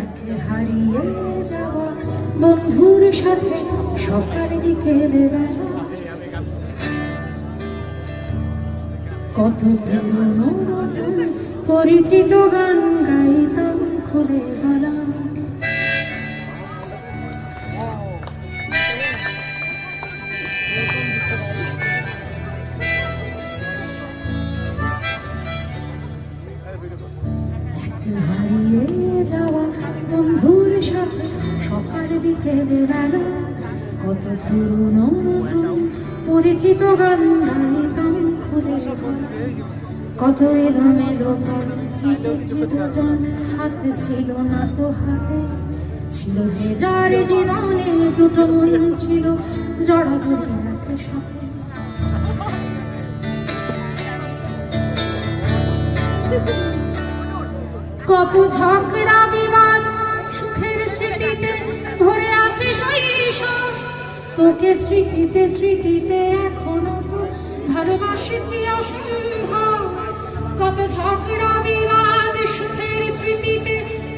একে হারিয়ে যাওয়া বন্ধুর সাথে সকাল বিকেলে বেলা, কত পুরনো নতুন পরিচিত গান গাইতাম খুলে গলা। হারিয়ে যাওয়া বন্ধুর সাথে সকাল বিকেলে বেলা, কত পুরনো নতুন পরিচিত গান গাইতাম খুলে গলা। কত এলোমেলো হেঁটেছি দুজন, হাতে ছিল না তো হাতে, ছিল যে যার জীবনে দুটো মন ছিল জড়াজড়ি একে সাথে। কত ঝগড়া বিবাদ সুখের স্মৃতিতে ভরে আছে শৈশব, তোকে স্মৃতিতে স্মৃতিতে এখনো তো ভালোবাসেছি অসম্ভব। কত ঝগড়া বিবাদ সুখের স্মৃতিতে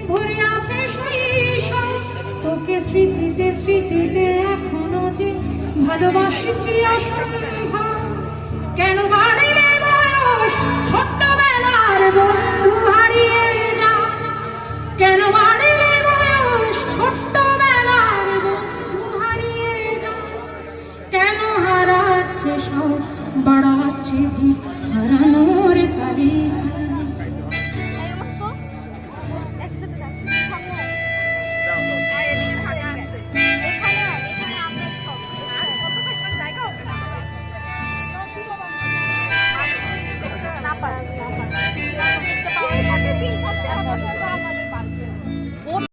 ভরে আছে শৈশব, তোকে স্মৃতিতে স্মৃতিতে এখনো যে ভালোবাসেছি অসম্ভব।